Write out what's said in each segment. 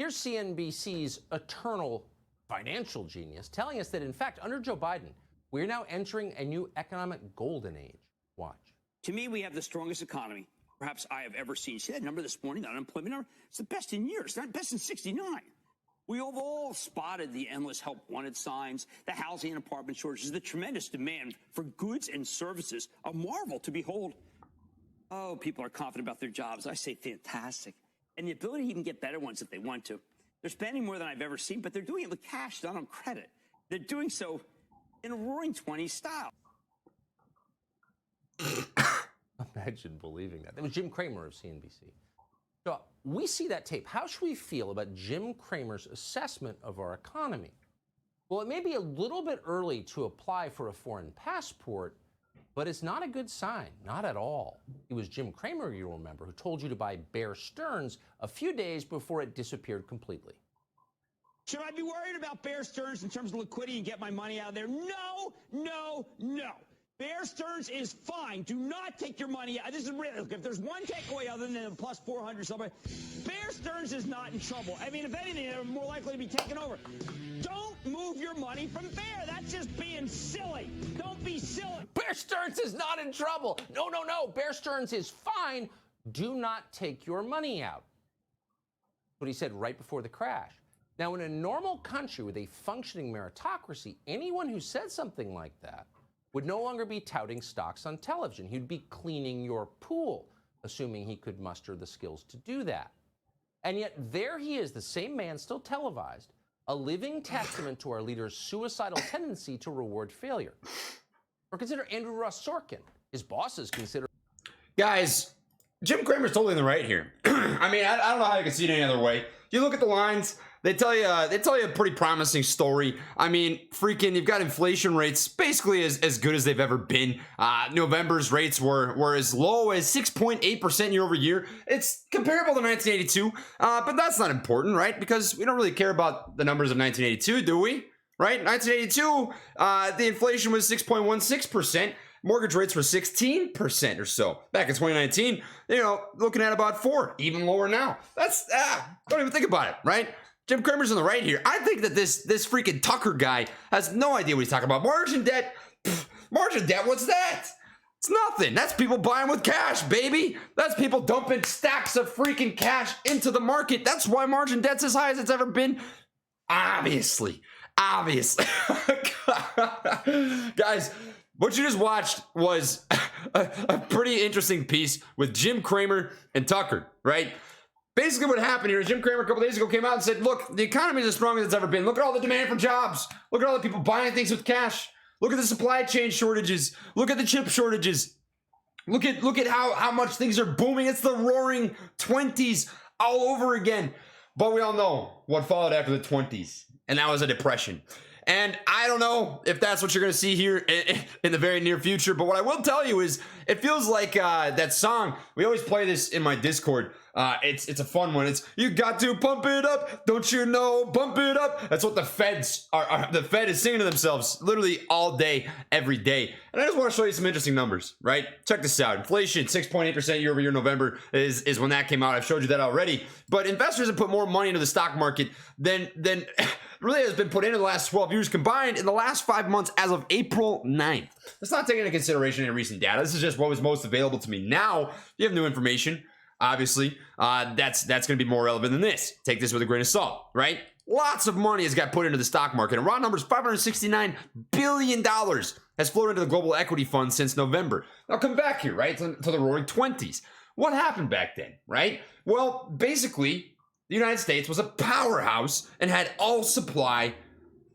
Here's CNBC's eternal financial genius telling us that, in fact, under Joe Biden, we're now entering a new economic golden age. Watch. To me, we have the strongest economy perhaps I have ever seen. See that number this morning, the unemployment number? It's the best in years. It's not best in 69. We have all spotted the endless help wanted signs, the housing and apartment shortages, the tremendous demand for goods and services, a marvel to behold. Oh, people are confident about their jobs. I say fantastic. And the ability to even get better ones if they want to. They're spending more than I've ever seen, but they're doing it with cash, not on credit. They're doing so in a roaring 20s style. Imagine believing that. That was Jim Cramer of CNBC. So we see that tape. How should we feel about Jim Cramer's assessment of our economy? Well, it may be a little bit early to apply for a foreign passport, but it's not a good sign, not at all. It was Jim Cramer, you'll remember, who told you to buy Bear Stearns a few days before it disappeared completely. Should I be worried about Bear Stearns in terms of liquidity and get my money out of there? No, no, no. Bear Stearns is fine. Do not take your money out. This is real. Look, if there's one takeaway other than a plus 400 somebody, Bear Stearns is not in trouble. I mean, if anything, they're more likely to be taken over. Don't move your money from Bear. That's just being silly. Don't be silly. Bear Stearns is not in trouble. No, no, no. Bear Stearns is fine. Do not take your money out. That's what he said right before the crash. Now, in a normal country with a functioning meritocracy, anyone who said something like that would no longer be touting stocks on television. He'd be cleaning your pool, assuming he could muster the skills to do that. And yet there he is, the same man, still televised, a living testament to our leader's suicidal tendency to reward failure. Or consider Andrew Ross Sorkin. His bosses consider... Guys, Jim Cramer's totally in the right here. I mean, I don't know how you can see it any other way. You look at the lines... They tell you a pretty promising story. I mean, freaking, you've got inflation rates basically as good as they've ever been. November's rates were as low as 6.8% year over year. It's comparable to 1982, but that's not important, right? Because we don't really care about the numbers of 1982, do we? Right? 1982, the inflation was 6.16%. Mortgage rates were 16% or so. Back in 2019, looking at about 4%, even lower now. That's, don't even think about it, right? Jim Cramer's on the right here. I think that this freaking Tucker guy has no idea what he's talking about. Margin debt, what's that? It's nothing. That's people buying with cash, baby. That's people dumping stacks of freaking cash into the market. That's why margin debt's as high as it's ever been. Obviously. Guys, what you just watched was a pretty interesting piece with Jim Cramer and Tucker, right? Basically what happened here is Jim Cramer a couple days ago came out and said, look, the economy is as strong as it's ever been. Look at all the demand for jobs. Look at all the people buying things with cash. Look at the supply chain shortages. Look at the chip shortages. Look at how much things are booming. It's the roaring 20s all over again. But we all know what followed after the 20s, and that was a depression. And I don't know if that's what you're going to see here in the very near future. But what I will tell you is it feels like that song. We always play this in my Discord. It's a fun one. It's you got to pump it up. Don't you know? Bump it up. That's what the feds are. The Fed is singing to themselves literally all day, every day. And I just want to show you some interesting numbers, right? Check this out. Inflation, 6.8% year over year. November is when that came out. I've showed you that already. But investors have put more money into the stock market than really has been put into the last 12 years combined in the last 5 months as of April 9th. Let's not take into consideration any recent data. This is just what was most available to me. Now, you have new information. Obviously, that's going to be more relevant than this. Take this with a grain of salt, right? Lots of money has got put into the stock market. And raw numbers, $569 billion has flowed into the global equity fund since November. Now come back here, right, to the roaring 20s. What happened back then, right? Well, basically, the United States was a powerhouse and had all supply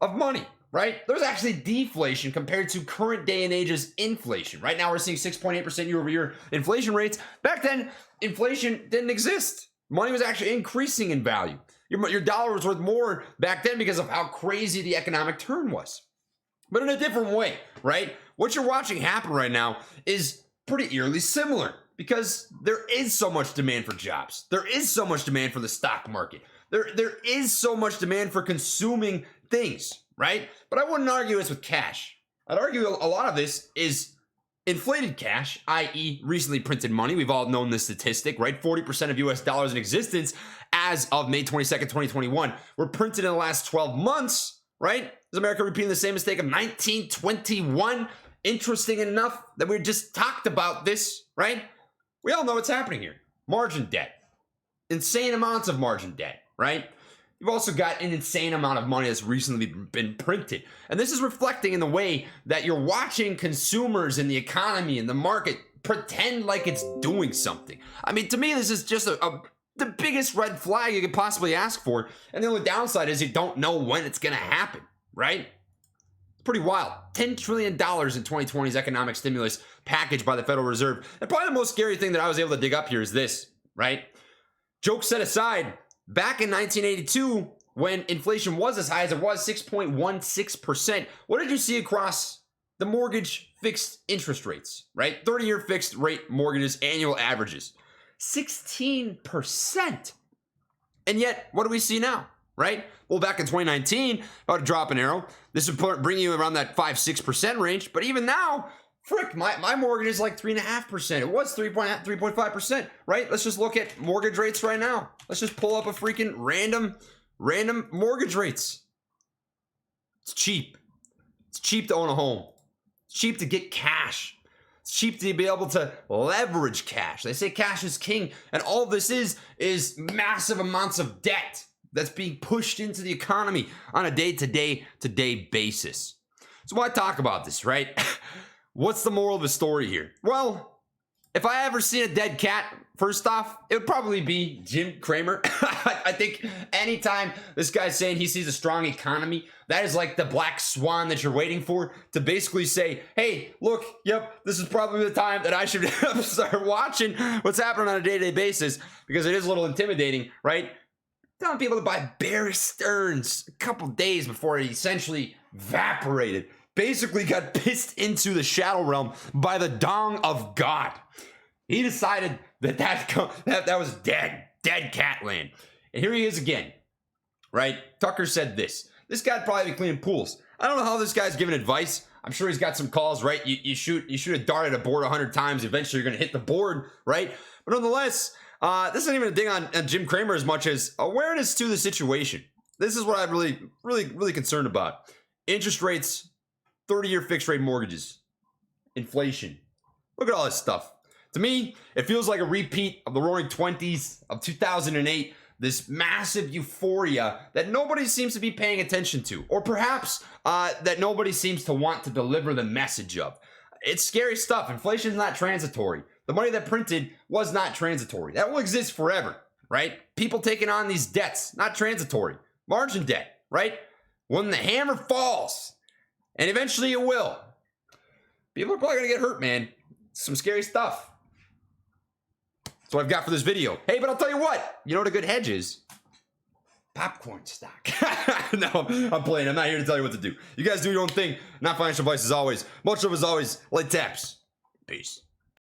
of money, right? There's actually deflation compared to current day and age's inflation. Right now, we're seeing 6.8% year over year inflation rates. Back then, inflation didn't exist. Money was actually increasing in value. Your dollar was worth more back then because of how crazy the economic turn was. But in a different way, right? What you're watching happen right now is pretty eerily similar because there is so much demand for jobs. There is so much demand for the stock market. There is so much demand for consuming things, right? But I wouldn't argue it's with cash. I'd argue a lot of this is inflated cash, i.e. recently printed money. We've all known this statistic, right? 40% of US dollars in existence as of May 22nd, 2021 were printed in the last 12 months, right? Is America repeating the same mistake of 1921? Interesting enough that we just talked about this, right? We all know what's happening here. Margin debt. Insane amounts of margin debt, right? You've also got an insane amount of money that's recently been printed. And this is reflecting in the way that you're watching consumers in the economy and the market pretend like it's doing something. I mean, to me, this is just the biggest red flag you could possibly ask for. And the only downside is you don't know when it's going to happen, right? It's pretty wild. $10 trillion in 2020's economic stimulus package by the Federal Reserve. And probably the most scary thing that I was able to dig up here is this, right? Jokes set aside, back in 1982, when inflation was as high as it was, 6.16%, what did you see across the mortgage fixed interest rates, right? 30-year fixed rate mortgages, annual averages, 16%. And yet, what do we see now, right? Well, back in 2019, about to drop an arrow. This would bring you around that 5-6% range. But even now, frick, my mortgage is like 3.5%. It was 3.5%, right? Let's just look at mortgage rates right now. Let's just pull up a freaking random mortgage rates. It's cheap. It's cheap to own a home. It's cheap to get cash. It's cheap to be able to leverage cash. They say cash is king, and all this is massive amounts of debt that's being pushed into the economy on a day-to-day basis. So why talk about this, right? What's the moral of the story here? Well, if I ever seen a dead cat, first off, it would probably be Jim Cramer. I think anytime this guy's saying he sees a strong economy, that is like the black swan that you're waiting for to basically say, hey, look, yep, this is probably the time that I should start watching what's happening on a day-to-day basis, because it is a little intimidating, right? Telling people to buy Bear Stearns a couple days before it essentially evaporated. Basically got pissed into the shadow realm by the dong of God. He decided that was dead cat land. And here he is again, right? Tucker said this guy'd probably be cleaning pools. I don't know how this guy's giving advice. I'm sure he's got some calls, right? You shoot a dart at a board 100 times. Eventually you're going to hit the board, right? But nonetheless, this isn't even a ding on Jim Cramer as much as awareness to the situation. This is what I'm really concerned about. Interest rates, 30-year fixed rate mortgages, inflation. Look at all this stuff. To me, it feels like a repeat of the roaring 20s of 2008, this massive euphoria that nobody seems to be paying attention to, or perhaps that nobody seems to want to deliver the message of. It's scary stuff. Inflation is not transitory. The money that printed was not transitory. That will exist forever, right? People taking on these debts, not transitory. Margin debt, right? When the hammer falls, and eventually it will, people are probably going to get hurt, man. Some scary stuff. That's what I've got for this video. Hey, but I'll tell you what. You know what a good hedge is? Popcorn stock. No, I'm playing. I'm not here to tell you what to do. You guys do your own thing. Not financial advice as always. Much love as always. Light taps. Peace.